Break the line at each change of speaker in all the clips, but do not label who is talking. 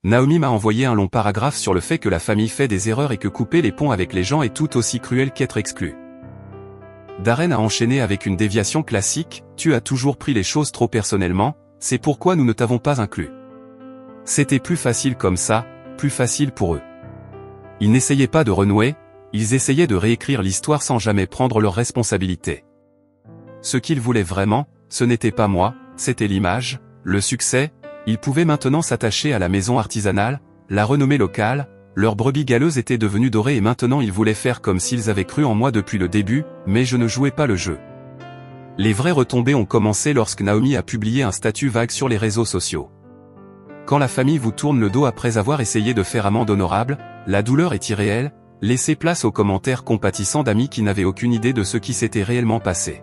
Naomi m'a envoyé un long paragraphe sur le fait que la famille fait des erreurs et que couper les ponts avec les gens est tout aussi cruel qu'être exclu. Darren a enchaîné avec une déviation classique, tu as toujours pris les choses trop personnellement, c'est pourquoi nous ne t'avons pas inclus. C'était plus facile comme ça, plus facile pour eux. Ils n'essayaient pas de renouer, ils essayaient de réécrire l'histoire sans jamais prendre leurs responsabilités. Ce qu'ils voulaient vraiment, ce n'était pas moi, c'était l'image, le succès, ils pouvaient maintenant s'attacher à la maison artisanale, la renommée locale, leur brebis galeuse était devenue dorée et maintenant ils voulaient faire comme s'ils avaient cru en moi depuis le début, mais je ne jouais pas le jeu. Les vraies retombées ont commencé lorsque Naomi a publié un statut vague sur les réseaux sociaux. Quand la famille vous tourne le dos après avoir essayé de faire amende honorable, la douleur est irréelle, laissez place aux commentaires compatissants d'amis qui n'avaient aucune idée de ce qui s'était réellement passé.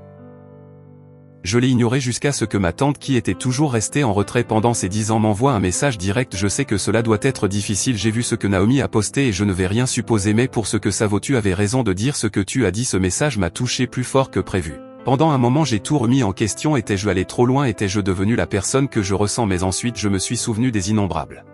Je l'ai ignoré jusqu'à ce que ma tante qui était toujours restée en retrait pendant ces 10 ans m'envoie un message direct. Je sais que cela doit être difficile, j'ai vu ce que Naomi a posté et je ne vais rien supposer, mais pour ce que ça vaut, tu avais raison de dire ce que tu as dit, ce message m'a touché plus fort que prévu. Pendant un moment j'ai tout remis en question, étais-je allé trop loin, étais-je devenu la personne que je ressens, mais ensuite je me suis souvenu des innombrables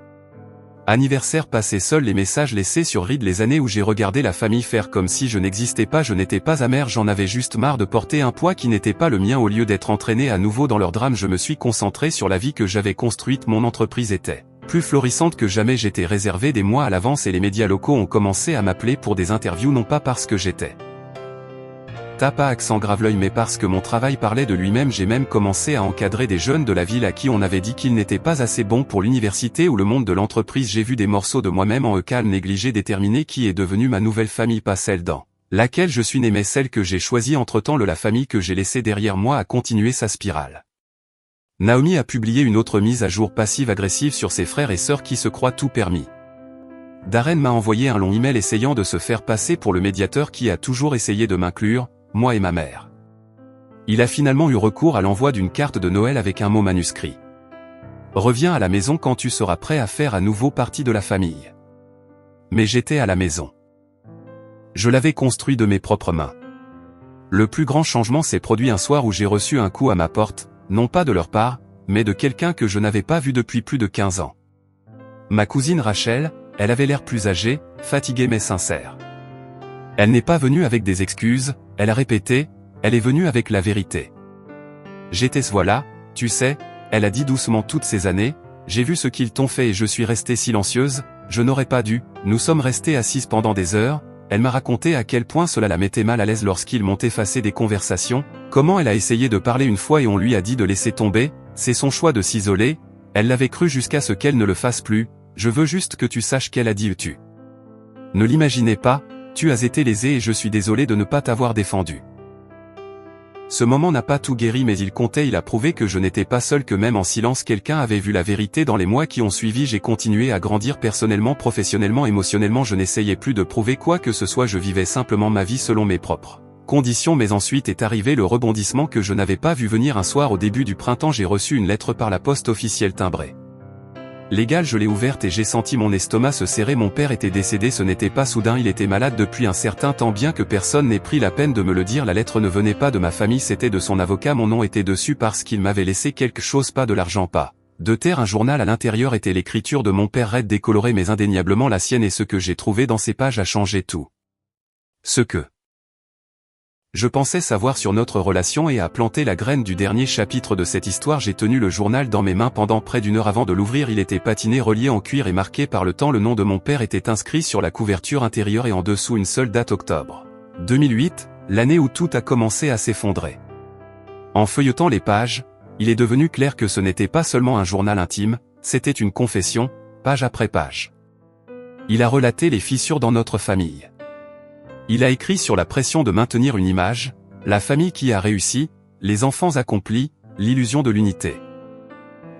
anniversaires passés seuls, les messages laissés sur Reed, les années où j'ai regardé la famille faire comme si je n'existais pas. Je n'étais pas amer, j'en avais juste marre de porter un poids qui n'était pas le mien. Au lieu d'être entraîné à nouveau dans leur drame, je me suis concentré sur la vie que j'avais construite. Mon entreprise était plus florissante que jamais, j'étais réservé des mois à l'avance et les médias locaux ont commencé à m'appeler pour des interviews, non pas parce que j'étais tape à accent grave l'œil, mais parce que mon travail parlait de lui-même. J'ai même commencé à encadrer des jeunes de la ville à qui on avait dit qu'ils n'étaient pas assez bons pour l'université ou le monde de l'entreprise. J'ai vu des morceaux de moi-même en eux, calme, négligé, déterminé, qui est devenue ma nouvelle famille, pas celle dans laquelle je suis né, mais celle que j'ai choisie. Entre-temps, la famille que j'ai laissée derrière moi a continué sa spirale. Naomi a publié une autre mise à jour passive-agressive sur ses frères et sœurs qui se croient tout permis. Darren m'a envoyé un long email essayant de se faire passer pour le médiateur qui a toujours essayé de m'inclure, moi et ma mère. Il a finalement eu recours à l'envoi d'une carte de Noël avec un mot manuscrit. Reviens à la maison quand tu seras prêt à faire à nouveau partie de la famille. Mais j'étais à la maison. Je l'avais construit de mes propres mains. Le plus grand changement s'est produit un soir où j'ai reçu un coup à ma porte, non pas de leur part, mais de quelqu'un que je n'avais pas vu depuis plus de 15 ans. Ma cousine Rachel, elle avait l'air plus âgée, fatiguée mais sincère. Elle n'est pas venue avec des excuses, elle a répété, elle est venue avec la vérité. J'étais voilà, tu sais, elle a dit doucement, toutes ces années, j'ai vu ce qu'ils t'ont fait et je suis restée silencieuse, je n'aurais pas dû. Nous sommes restés assises pendant des heures, elle m'a raconté à quel point cela la mettait mal à l'aise lorsqu'ils m'ont effacé des conversations, comment elle a essayé de parler une fois et on lui a dit de laisser tomber, c'est son choix de s'isoler, elle l'avait cru jusqu'à ce qu'elle ne le fasse plus. Je veux juste que tu saches qu'elle a dit tu ne l'imaginais pas, tu as été lésé et je suis désolé de ne pas t'avoir défendu. Ce moment n'a pas tout guéri, mais il comptait, il a prouvé que je n'étais pas seul, que même en silence quelqu'un avait vu la vérité. Dans les mois qui ont suivi, j'ai continué à grandir personnellement, professionnellement, émotionnellement. Je n'essayais plus de prouver quoi que ce soit, je vivais simplement ma vie selon mes propres conditions. Mais ensuite est arrivé le rebondissement que je n'avais pas vu venir. Un soir au début du printemps, j'ai reçu une lettre par la poste officielle timbrée légale, je l'ai ouverte et j'ai senti mon estomac se serrer. Mon père était décédé, ce n'était pas soudain, il était malade depuis un certain temps, bien que personne n'ait pris la peine de me le dire. La lettre ne venait pas de ma famille, c'était de son avocat, mon nom était dessus parce qu'il m'avait laissé quelque chose, pas de l'argent, pas de terre, un journal. À l'intérieur était l'écriture de mon père, raide, décolorée mais indéniablement la sienne, et ce que j'ai trouvé dans ces pages a changé tout. Ce que je pensais savoir sur notre relation et a planté la graine du dernier chapitre de cette histoire. J'ai tenu le journal dans mes mains pendant près d'une heure avant de l'ouvrir. Il était patiné, relié en cuir et marqué par le temps. Le nom de mon père était inscrit sur la couverture intérieure et en dessous une seule date, octobre 2008, l'année où tout a commencé à s'effondrer. En feuilletant les pages, il est devenu clair que ce n'était pas seulement un journal intime, c'était une confession, page après page. Il a relaté les fissures dans notre famille. Il a écrit sur la pression de maintenir une image, la famille qui a réussi, les enfants accomplis, l'illusion de l'unité.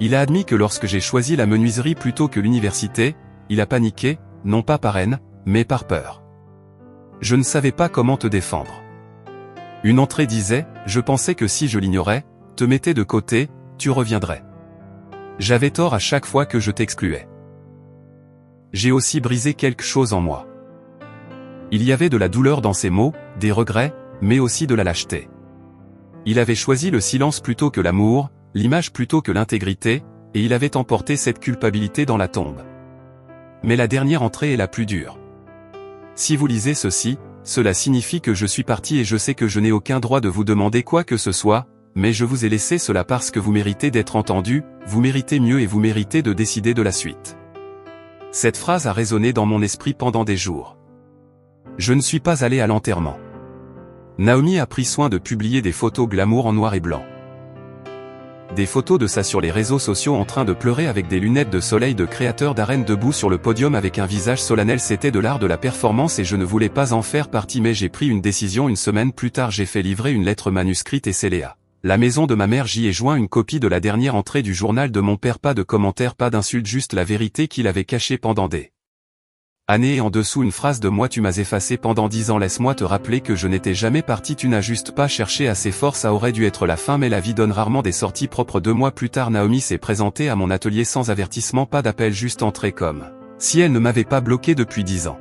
Il a admis que lorsque j'ai choisi la menuiserie plutôt que l'université, il a paniqué, non pas par haine, mais par peur. Je ne savais pas comment te défendre. Une entrée disait, je pensais que si je l'ignorais, te mettais de côté, tu reviendrais. J'avais tort à chaque fois que je t'excluais. J'ai aussi brisé quelque chose en moi. Il y avait de la douleur dans ses mots, des regrets, mais aussi de la lâcheté. Il avait choisi le silence plutôt que l'amour, l'image plutôt que l'intégrité, et il avait emporté cette culpabilité dans la tombe. Mais la dernière entrée est la plus dure. Si vous lisez ceci, cela signifie que je suis parti et je sais que je n'ai aucun droit de vous demander quoi que ce soit, mais je vous ai laissé cela parce que vous méritez d'être entendu, vous méritez mieux et vous méritez de décider de la suite. Cette phrase a résonné dans mon esprit pendant des jours. Je ne suis pas allé à l'enterrement. Naomi a pris soin de publier des photos glamour en noir et blanc. Des photos de ça sur les réseaux sociaux en train de pleurer avec des lunettes de soleil de créateur d'arène debout sur le podium avec un visage solennel. C'était de l'art de la performance et je ne voulais pas en faire partie, mais j'ai pris une décision. Une semaine plus tard, j'ai fait livrer une lettre manuscrite et scellée à la maison de ma mère. J'y ai joint une copie de la dernière entrée du journal de mon père. Pas de commentaires, pas d'insultes, juste la vérité qu'il avait cachée pendant des années, et en dessous une phrase de moi: tu m'as effacé pendant 10 ans, laisse-moi te rappeler que je n'étais jamais parti, tu n'as juste pas cherché assez fort. Ça aurait dû être la fin, mais la vie donne rarement des sorties propres. 2 mois plus tard, Naomi s'est présentée à mon atelier sans avertissement, pas d'appel, juste entrée comme si elle ne m'avait pas bloqué depuis 10 ans.